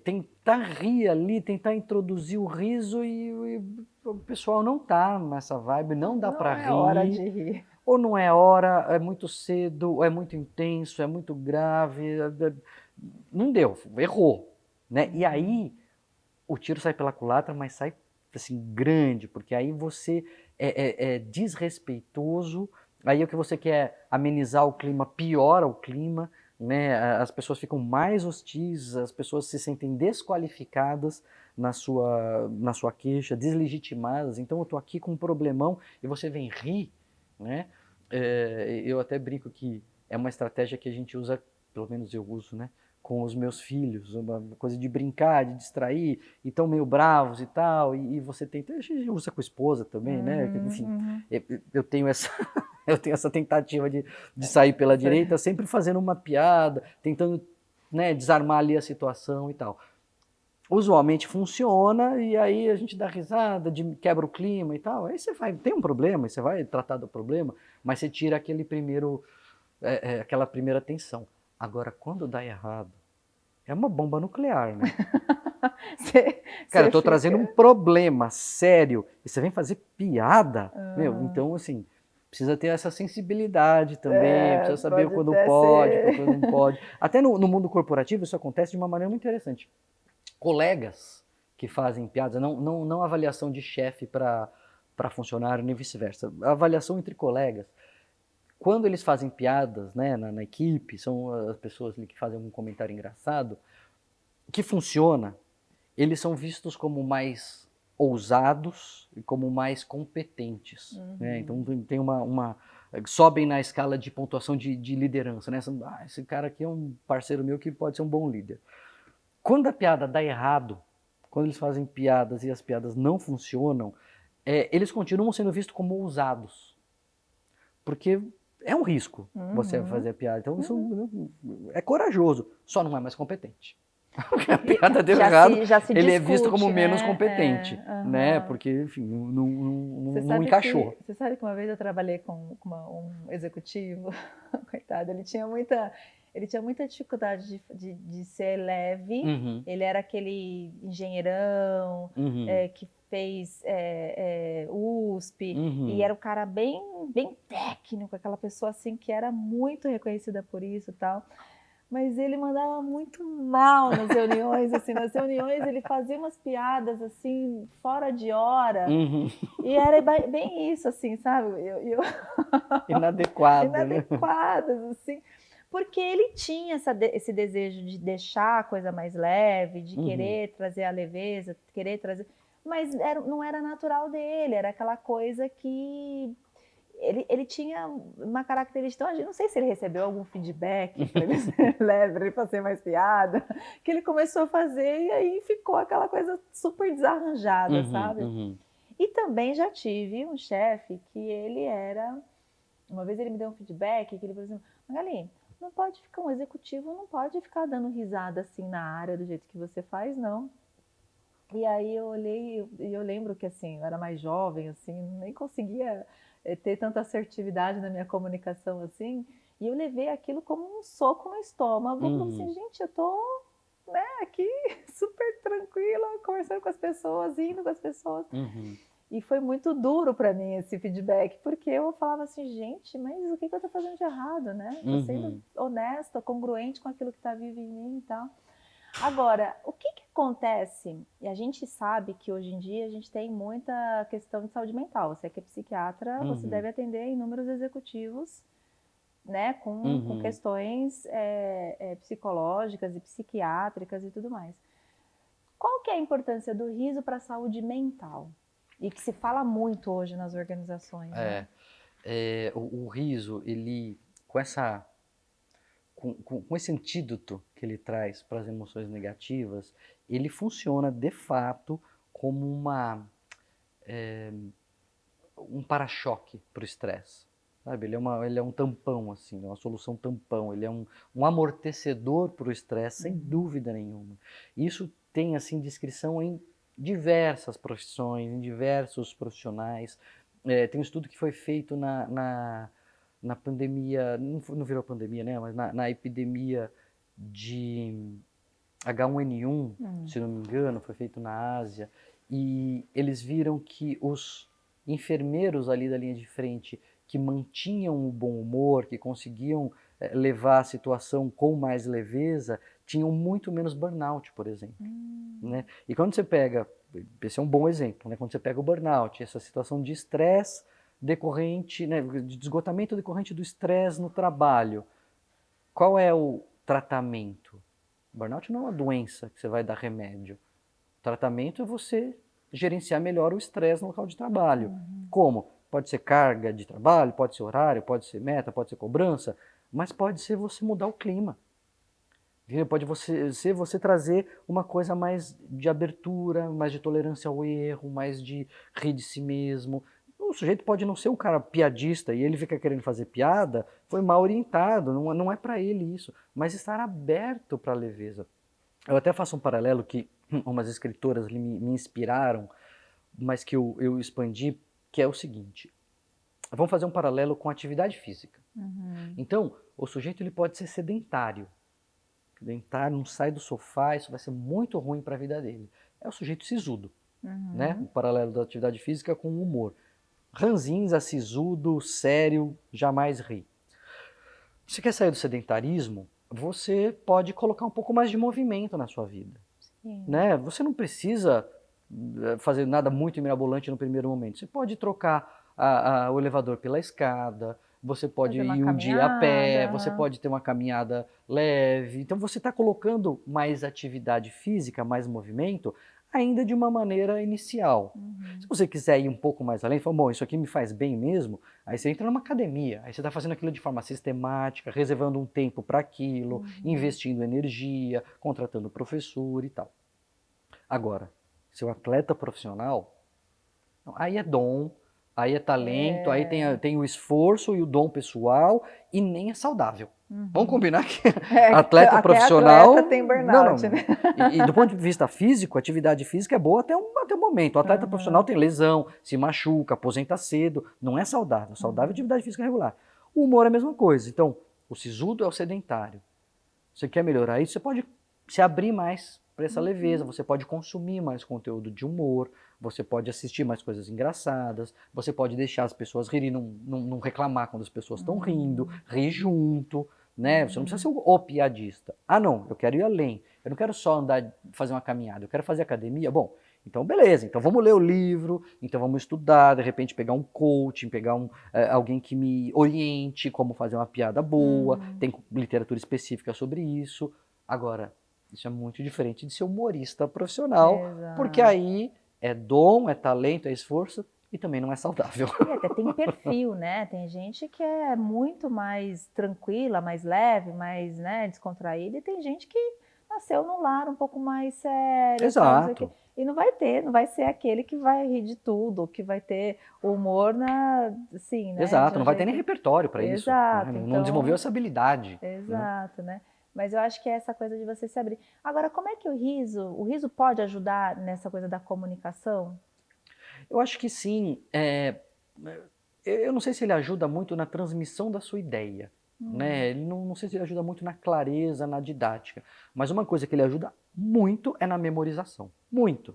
tentar rir ali, tentar introduzir o riso e o pessoal não tá nessa vibe, não dá para rir. Não é hora de rir. Ou não é hora, é muito cedo, ou é muito intenso, é muito grave. Não deu, errou, né? E aí o tiro sai pela culatra, mas sai assim grande, porque aí você é desrespeitoso, aí o que você quer amenizar o clima, piora o clima, né? As pessoas ficam mais hostis, as pessoas se sentem desqualificadas na sua queixa, deslegitimadas. Então eu estou aqui com um problemão e você vem rir, né? Eu até brinco que é uma estratégia que a gente usa, pelo menos eu uso, né? Com os meus filhos, uma coisa de brincar, de distrair, e estão meio bravos e tal, e você tenta, a gente usa com a esposa também, né? Enfim, eu tenho essa tentativa de sair pela direita, sempre fazendo uma piada, tentando, né, desarmar ali a situação e tal. Usualmente funciona, e aí a gente dá risada, quebra o clima e tal, aí você tem um problema, você vai tratar do problema, mas você tira aquela primeira tensão. Agora, quando dá errado, é uma bomba nuclear, né? Você Cara, eu você tô trazendo um fica. problema sério e você vem fazer piada? Meu, Aham. então, assim, precisa ter essa sensibilidade também, precisa saber Pode quando até pode, ser. quando não pode. Até no mundo corporativo isso acontece de uma maneira muito interessante. Colegas que fazem piadas, não avaliação de chefe para funcionário, nem vice-versa. Avaliação entre colegas. Quando eles fazem piadas, né, na equipe, são as pessoas ali que fazem algum comentário engraçado, que funciona, eles são vistos como mais ousados e como mais competentes, né? Então Uhum. tem sobem na escala de pontuação de liderança, né? Esse cara aqui é um parceiro meu que pode ser um bom líder. Quando a piada dá errado, quando eles fazem piadas e as piadas não funcionam, eles continuam sendo vistos como ousados, porque é um risco você Uhum. fazer a piada. Então isso Uhum. é corajoso, só não é mais competente. Porque a E piada deu já errado, se, já se ele é visto como discute, menos né? competente, né? Aham. Porque, enfim, Você não sabe encaixou. que, você sabe que uma vez eu trabalhei com um executivo, coitado, ele tinha muita dificuldade de ser leve. Uhum, Ele era aquele engenheirão uhum, que fez USP, e uhum. era o cara bem, bem técnico, aquela pessoa assim que era muito reconhecida por isso e tal. Mas ele mandava muito mal nas reuniões, assim, nas reuniões ele fazia umas piadas, assim, fora de hora, Uhum. e era bem isso, assim, sabe? Inadequado, né? Inadequadas, assim, porque ele tinha esse desejo de deixar a coisa mais leve, de Uhum, querer trazer a leveza, querer trazer, mas não era natural dele, era aquela coisa que ele tinha uma característica, então, não sei se ele recebeu algum feedback para ele ser leve, para ele fazer mais piada, que ele começou a fazer e aí ficou aquela coisa super desarranjada, uhum, sabe? uhum, E também já tive um chefe que ele era. Uma vez ele me deu um feedback que ele falou assim: Magali, não pode ficar um executivo, não pode ficar dando risada assim na área do jeito que você faz, não. E aí eu olhei e eu lembro que assim, eu era mais jovem, assim, nem conseguia ter tanta assertividade na minha comunicação assim, e eu levei aquilo como um soco no estômago, falando uhum, assim, gente, eu tô, né, aqui super tranquila, conversando com as pessoas, rindo com as pessoas. uhum, E foi muito duro para mim esse feedback, porque eu falava assim, gente, mas o que eu tô fazendo de errado, né? Tô sendo uhum. honesta, congruente com aquilo que tá vivo em mim e tal. Agora, o que acontece? E a gente sabe que hoje em dia a gente tem muita questão de saúde mental. Você que é psiquiatra, você Uhum, deve atender inúmeros executivos, né, com uhum. questões psicológicas e psiquiátricas e tudo mais. Qual que é a importância do riso para a saúde mental? E que se fala muito hoje nas organizações, né? É, o riso, ele, com essa, com esse antídoto que ele traz para as emoções negativas, ele funciona de fato como um para-choque para o estresse. Sabe? Ele é um tampão, assim, é uma solução tampão, ele é um amortecedor para o estresse, sem Uhum. dúvida nenhuma. Isso tem, assim, descrição em diversas profissões, em diversos profissionais. Tem um estudo que foi feito na pandemia, não virou pandemia, né? Mas na epidemia de H1N1, Hum. se não me engano, foi feito na Ásia, e eles viram que os enfermeiros ali da linha de frente que mantinham o bom humor, que conseguiam levar a situação com mais leveza, tinham muito menos burnout, por exemplo. Né? Hum. E quando você pega, esse é um bom exemplo, né? Quando você pega o burnout, essa situação de estresse decorrente, né, de esgotamento decorrente do estresse no trabalho, qual é o tratamento? Burnout não é uma doença que você vai dar remédio. O tratamento é você gerenciar melhor o estresse no local de trabalho. Uhum. Como? Pode ser carga de trabalho, pode ser horário, pode ser meta, pode ser cobrança, mas pode ser você mudar o clima. Pode ser você trazer uma coisa mais de abertura, mais de tolerância ao erro, mais de rir de si mesmo. O sujeito pode não ser um cara piadista e ele fica querendo fazer piada, foi mal orientado, não é para ele isso, mas estar aberto para a leveza. Eu até faço um paralelo que umas escritoras me inspiraram, mas que eu expandi, que é o seguinte: Vamos fazer um paralelo com a atividade física. Uhum. Então, o sujeito ele pode ser sedentário. Sedentário, não sai do sofá, isso vai ser muito ruim para a vida dele. É o sujeito sisudo, né? O Uhum. paralelo da atividade física com o humor. Ranzinza, sisudo, sério, jamais ri. Você quer sair do sedentarismo? Você pode colocar um pouco mais de movimento na sua vida, Sim. né? Você não precisa fazer nada muito mirabolante no primeiro momento. Você pode trocar o elevador pela escada, você pode Fazer uma ir um dia a pé, você caminhada. pode ter uma caminhada leve. Então você está colocando mais atividade física, mais movimento, ainda de uma maneira inicial. Se Uhum. você quiser ir um pouco mais além, fala, bom, isso aqui me faz bem mesmo, aí você entra numa academia, aí você está fazendo aquilo de forma sistemática, reservando um tempo para aquilo, Uhum. investindo energia, contratando professor e tal. Agora, seu atleta profissional, aí é dom, aí é talento, aí É. tem o esforço e o dom pessoal e nem é saudável. Vamos Uhum. combinar que É, atleta até profissional, atleta tem não, burnout, né? não. E do ponto de vista físico, atividade física é boa até um momento. O atleta profissional Uhum. tem lesão, se machuca, aposenta cedo, não é saudável. Saudável é Uhum. atividade física regular. O humor é a mesma coisa. Então, o sisudo é o sedentário. Você quer melhorar isso, você pode se abrir mais para essa leveza, Uhum. você pode consumir mais conteúdo de humor, você pode assistir mais coisas engraçadas, você pode deixar as pessoas rirem, não reclamar quando as pessoas estão rindo, Uhum. rir junto, né? Você não precisa Uhum. ser o piadista. Ah, não, eu quero ir além. Eu não quero só andar, fazer uma caminhada, eu quero fazer academia. Bom, então beleza, então vamos ler o livro, então vamos estudar, de repente pegar um coaching, pegar alguém que me oriente como fazer uma piada boa, Uhum. tem literatura específica sobre isso. Agora, isso é muito diferente de ser humorista profissional, porque Exato. aí é dom, é talento, é esforço e também não é saudável. E até tem perfil, né? Tem gente que é muito mais tranquila, mais leve, mais, né, descontraída, e tem gente que nasceu num lar um pouco mais sério, tal, não sei o quê. Exato, E não vai ser aquele que vai rir de tudo, que vai ter humor assim, né, de exato, um não vai ter nem jeito. repertório para isso, né? Exato. Não desenvolveu Então, essa habilidade, né? exato, né? Mas eu acho que é essa coisa de você se abrir. Agora, como é que o riso pode ajudar nessa coisa da comunicação? Eu acho que sim. Eu não sei se ele ajuda muito na transmissão da sua ideia, né? Hum. Ele não sei se ele ajuda muito na clareza, na didática. Mas uma coisa que ele ajuda muito é na memorização. Muito,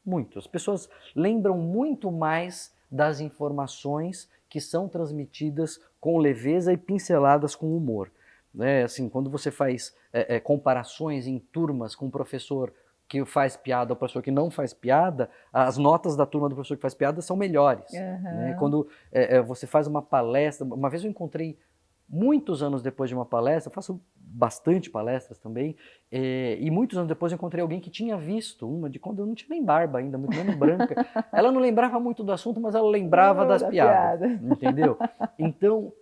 muito. As pessoas lembram muito mais das informações que são transmitidas com leveza e pinceladas com humor. Né? Assim, quando você faz comparações em turmas com um professor que faz piada ou professor que não faz piada, as notas da turma do professor que faz piada são melhores. Né? Aham. Quando você faz uma palestra, uma vez eu encontrei, muitos anos depois de uma palestra, eu faço bastante palestras também, e muitos anos depois eu encontrei alguém que tinha visto uma de quando eu não tinha nem barba ainda, muito menos branca. Ela não lembrava muito do assunto, mas ela lembrava Lembrou das da piadas, piada. entendeu? Então,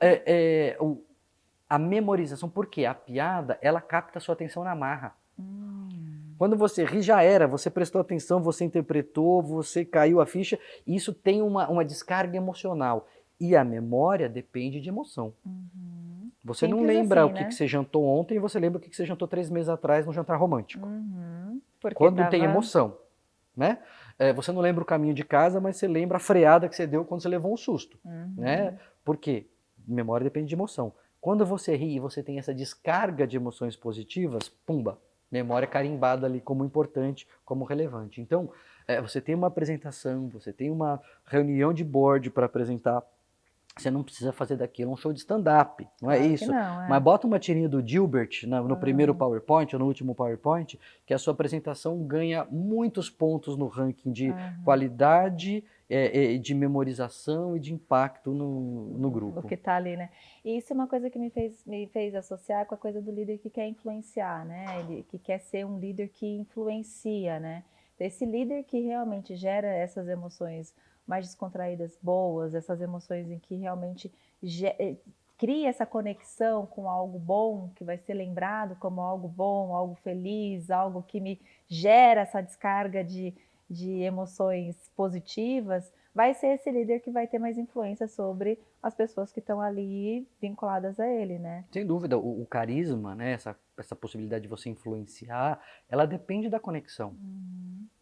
a memorização, porque a piada, ela capta a sua atenção na marra. Hum. Quando você ri, já era, você prestou atenção, você interpretou, você caiu a ficha, e isso tem uma descarga emocional. E a memória depende de emoção. Uhum. Você não Simples lembra o assim, que né? você jantou ontem, você lembra o que você jantou 3 meses atrás no jantar romântico. Uhum. Porque Quando tem tava. emoção, né? Você não lembra o caminho de casa, mas você lembra a freada que você deu quando você levou um susto, né? Uhum. Por quê? Memória depende de emoção. Quando você ri e você tem essa descarga de emoções positivas, pumba, memória carimbada ali como importante, como relevante. Então, você tem uma apresentação, você tem uma reunião de board para apresentar, você não precisa fazer daquilo um show de stand-up, não é Claro que isso. não, Mas é. bota uma tirinha do Gilbert no primeiro Uhum. PowerPoint ou no último PowerPoint, que a sua apresentação ganha muitos pontos no ranking de Uhum. qualidade, de memorização e de impacto no No grupo. que tá ali, né? E isso é uma coisa que me fez associar com a coisa do líder que quer influenciar, né? Ele que quer ser um líder que influencia, né? Esse líder que realmente gera essas emoções mais descontraídas, boas, essas emoções em que realmente cria essa conexão com algo bom, que vai ser lembrado como algo bom, algo feliz, algo que me gera essa descarga de emoções positivas, vai ser esse líder que vai ter mais influência sobre as pessoas que estão ali vinculadas a ele, né? Sem dúvida, o carisma, né, essa possibilidade de você influenciar, ela depende da conexão.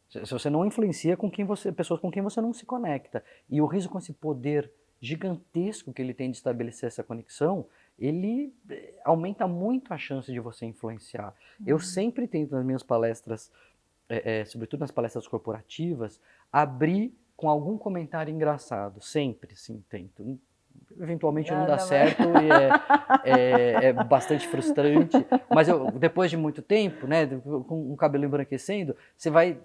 Se você não influencia com pessoas com quem você não se conecta. E o riso com esse poder gigantesco que ele tem de estabelecer essa conexão, ele aumenta muito a chance de você influenciar. Eu sempre tento nas minhas palestras, sobretudo nas palestras corporativas, abrir com algum comentário engraçado. Sempre, sim, tento. Eventualmente não dá certo e é bastante frustrante, mas depois de muito tempo, né, com o cabelo embranquecendo, você vai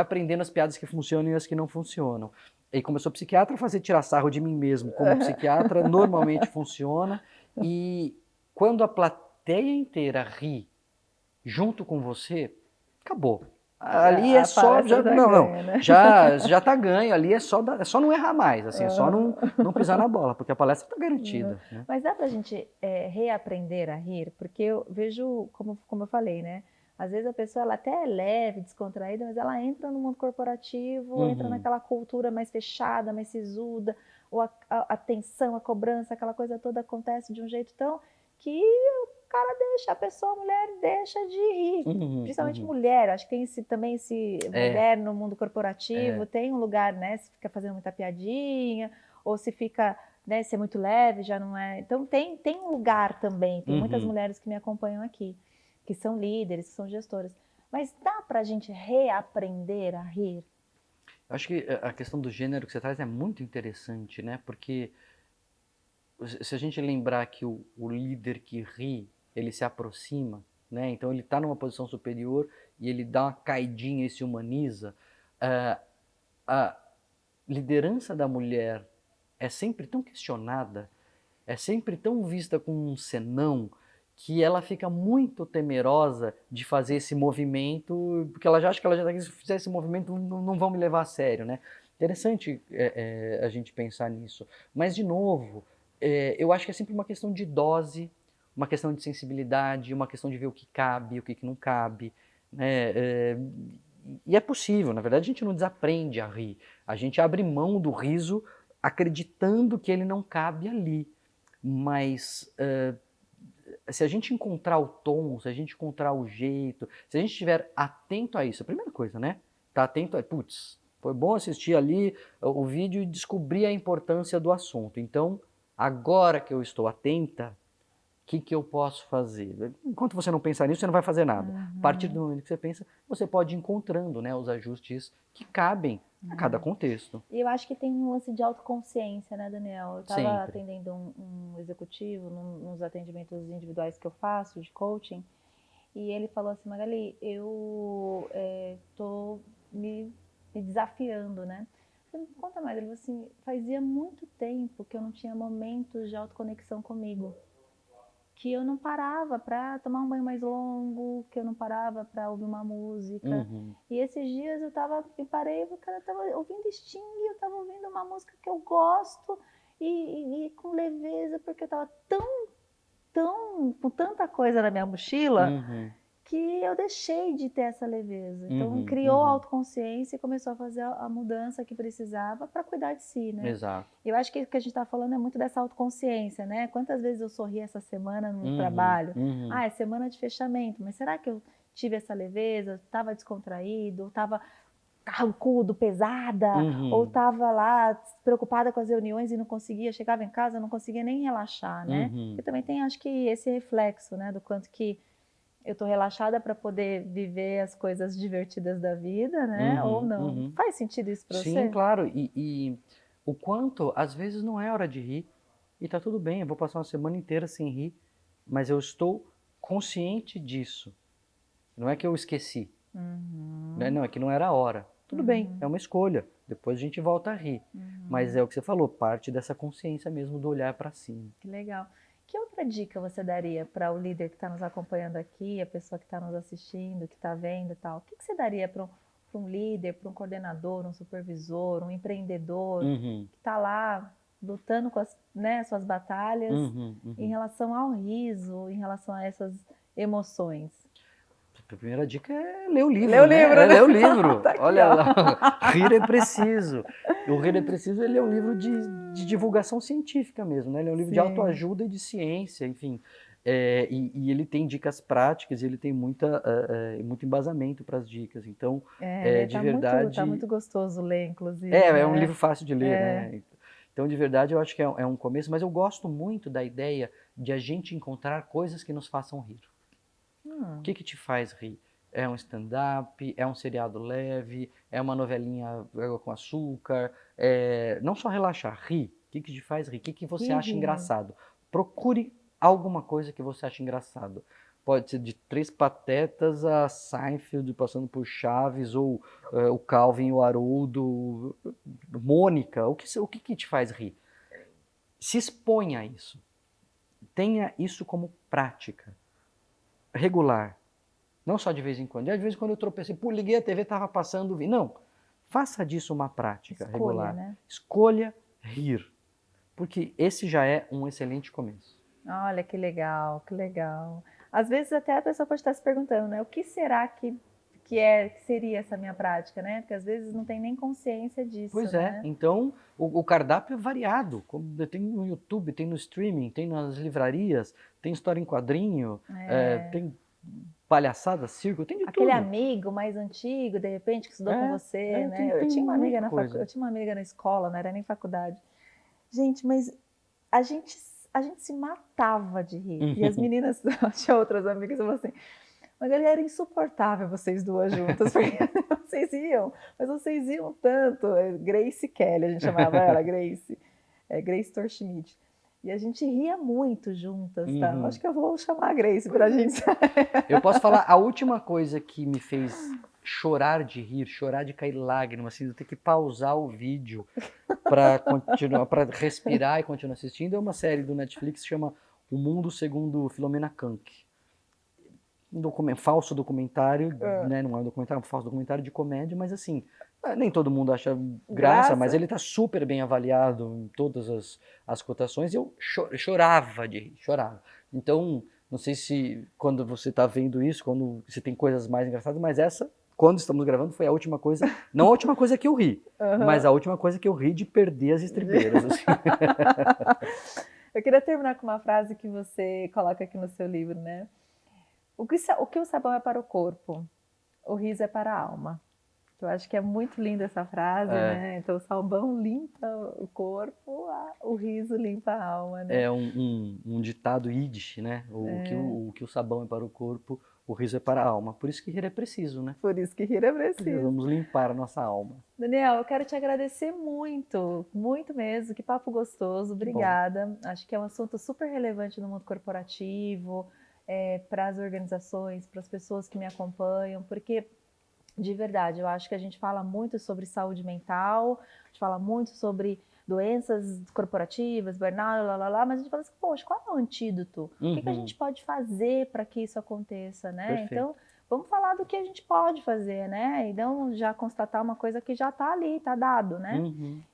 aprendendo as piadas que funcionam e as que não funcionam. E como eu sou psiquiatra, fazer tirar sarro de mim mesmo como psiquiatra normalmente funciona, e quando a plateia inteira ri junto com você, acabou. Ali é A só, palestra já ganha, né? já tá ganho, ali é só não errar mais, assim, é só não pisar na bola, porque a palestra tá garantida, né? Mas dá pra gente reaprender a rir? Porque eu vejo, como eu falei, né? Às vezes a pessoa ela até é leve, descontraída, mas ela entra no mundo corporativo, entra naquela cultura mais fechada, mais sisuda, ou a tensão, a cobrança, aquela coisa toda acontece de um jeito tão que o cara deixa, a pessoa, a mulher deixa de rir. Principalmente mulher, acho que tem também esse mulher no mundo corporativo, tem um lugar, né? Se fica fazendo muita piadinha, ou se fica, né, se é muito leve, já não é. Então tem um lugar também, tem muitas mulheres que me acompanham aqui, que são líderes, que são gestoras. Mas dá pra gente reaprender a rir? Eu acho que a questão do gênero que você traz é muito interessante, né? Porque se a gente lembrar que o líder que ri, ele se aproxima, né? Então ele está numa posição superior e ele dá uma caidinha e se humaniza. A liderança da mulher é sempre tão questionada, é sempre tão vista como um senão, que ela fica muito temerosa de fazer esse movimento, porque ela já acha que ela já se fizer esse movimento não vão me levar a sério, né? Interessante a gente pensar nisso. Mas, de novo, eu acho que é sempre uma questão de dose, uma questão de sensibilidade, uma questão de ver o que cabe, o que não cabe, né? E é possível, na verdade a gente não desaprende a rir, a gente abre mão do riso acreditando que ele não cabe ali. Mas se a gente encontrar o tom, se a gente encontrar o jeito, se a gente estiver atento a isso, a primeira coisa, né? Tá atento a, putz, foi bom assistir ali o vídeo e descobrir a importância do assunto. Então, agora que eu estou atenta, o que eu posso fazer? Enquanto você não pensar nisso, você não vai fazer nada. A partir do momento que você pensa, você pode ir encontrando, né, os ajustes que cabem a cada contexto. E eu acho que tem um lance de autoconsciência, né, Daniel? Eu estava Sempre. atendendo um executivo nos atendimentos individuais que eu faço, de coaching, e ele falou assim, Magali, eu tô me desafiando, né? Você me conta mais, ele falou assim, fazia muito tempo que eu não tinha momentos de autoconexão comigo, que eu não parava para tomar um banho mais longo, que eu não parava para ouvir uma música. E esses dias me parei, o cara tava ouvindo Sting, eu tava ouvindo uma música que eu gosto e com leveza, porque eu tava com tanta coisa na minha mochila que eu deixei de ter essa leveza. Então criou a autoconsciência e começou a fazer a mudança que precisava para cuidar de si, né? Exato. Eu acho que o que a gente está falando é muito dessa autoconsciência, né? Quantas vezes eu sorri essa semana no trabalho? Ah, é semana de fechamento, mas será que eu tive essa leveza? Estava descontraído? Estava carrancudo, pesada? Ou estava lá preocupada com as reuniões e não conseguia, chegava em casa, não conseguia nem relaxar, né? Eu também tenho, acho que, esse reflexo, né? Do quanto que eu tô relaxada para poder viver as coisas divertidas da vida, né? Ou não. Faz sentido isso para você? Sim, claro. E o quanto, às vezes, não é hora de rir. E tá tudo bem, eu vou passar uma semana inteira sem rir. Mas eu estou consciente disso. Não é que eu esqueci. Não, é que não era a hora. Tudo bem, é uma escolha. Depois a gente volta a rir. Mas é o que você falou, parte dessa consciência mesmo do olhar para cima. Que legal. Que outra dica você daria para o líder que está nos acompanhando aqui, a pessoa que está nos assistindo, que está vendo e tal? O que você daria para um líder, para um coordenador, um supervisor, um empreendedor que está lá lutando com suas batalhas em relação ao riso, em relação a essas emoções? A primeira dica é ler o livro, Lê o né? livro, né? Ler o livro. Tá aqui, Olha ó. lá, Rir é Preciso. O Rir é Preciso, ele é um livro de divulgação científica mesmo, né? Ele é um livro de autoajuda e de ciência, enfim. E ele tem dicas práticas, e ele tem muito embasamento para as dicas. Então, de verdade... Tá muito gostoso ler, inclusive. É um né? livro fácil de ler, né? Então, de verdade, eu acho que é um começo, mas eu gosto muito da ideia de a gente encontrar coisas que nos façam rir. O que te faz rir? É um stand-up, é um seriado leve, é uma novelinha água com açúcar, não só relaxar, rir. O que te faz rir? O que você acha Rir mesmo. engraçado? Procure alguma coisa que você acha engraçado. Pode ser de Três Patetas a Seinfeld, passando por Chaves, ou o Calvin e o Haroldo, Mônica. O que te faz rir? Se exponha a isso. Tenha isso como prática, regular. Não só de vez em quando. E de vez em quando eu tropecei, liguei a TV, estava passando, vi. Não, faça disso uma prática Escolha, regular. né? Escolha rir, porque esse já é um excelente começo. Olha que legal, que legal. Às vezes até a pessoa pode estar se perguntando, né? O que será que seria essa minha prática, né? Porque às vezes não tem nem consciência disso, Pois é, né? então o cardápio é variado. Tem no YouTube, tem no streaming, tem nas livrarias, tem história em quadrinho, tem palhaçada, circo, tem de Aquele tudo. amigo mais antigo, de repente, que estudou com você, né? Tem Eu tinha uma amiga muita coisa. eu tinha uma amiga na escola, não era nem faculdade. Gente, mas a gente se matava de rir. E as meninas, tinha outras amigas, falavam assim, mas ele era insuportável vocês duas juntas, porque vocês iam, mas vocês iam tanto. Grace Kelly, a gente chamava ela, Grace. Grace Torschmidt. E a gente ria muito juntas, tá? Acho que eu vou chamar a Grace pra gente. Eu posso falar, a última coisa que me fez chorar de rir, chorar de cair lágrimas, assim, de ter que pausar o vídeo para continuar, para respirar e continuar assistindo, é uma série do Netflix que chama O Mundo Segundo Philomena Kank. Falso documentário, né? Não é um documentário, é um falso documentário de comédia, mas assim, nem todo mundo acha graça, mas ele está super bem avaliado em todas as cotações, e eu chorava de rir, chorava. Então, não sei se quando você está vendo isso, quando você tem coisas mais engraçadas, mas essa, quando estamos gravando, foi a última coisa, não a última coisa que eu ri, mas a última coisa que eu ri de perder as estribeiras. Assim. Eu queria terminar com uma frase que você coloca aqui no seu livro, né? O que o sabão é para o corpo, o riso é para a alma. Eu acho que é muito linda essa frase, né? Então o sabão limpa o corpo, o riso limpa a alma, né? É um ditado Yiddish, né? O que o sabão é para o corpo, o riso é para a alma. Por isso que rir é preciso, né? Por isso que rir é preciso. Precisamos limpar a nossa alma. Daniel, eu quero te agradecer muito, muito mesmo. Que papo gostoso, obrigada. Acho que é um assunto super relevante no mundo corporativo, para as organizações, para as pessoas que me acompanham, porque de verdade, eu acho que a gente fala muito sobre saúde mental, a gente fala muito sobre doenças corporativas, burnout, mas a gente fala assim, poxa, qual é o antídoto? O que a gente pode fazer para que isso aconteça, né? Perfeito. Então, vamos falar do que a gente pode fazer, né? E não já constatar uma coisa que já está ali, está dado, né?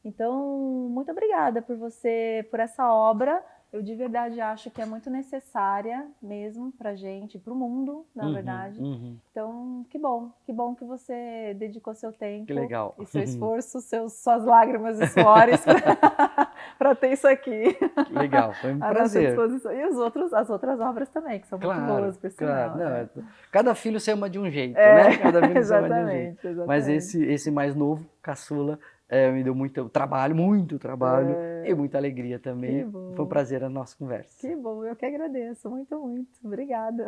Então, muito obrigada por essa obra. Eu de verdade acho que é muito necessária mesmo pra gente, pro mundo, na verdade. Então, que bom que você dedicou seu tempo Que legal. e seu esforço, suas lágrimas e suores para ter isso aqui. Que legal, foi um prazer. E as outras obras também, que são muito boas, por sinal. Né? Cada filho se ama de um jeito, né? Cada filho se ama de um jeito. Exatamente. Mas esse mais novo, caçula, me deu muito trabalho e muita alegria também. Foi um prazer a nossa conversa. Que bom, eu que agradeço. Muito, muito. Obrigada.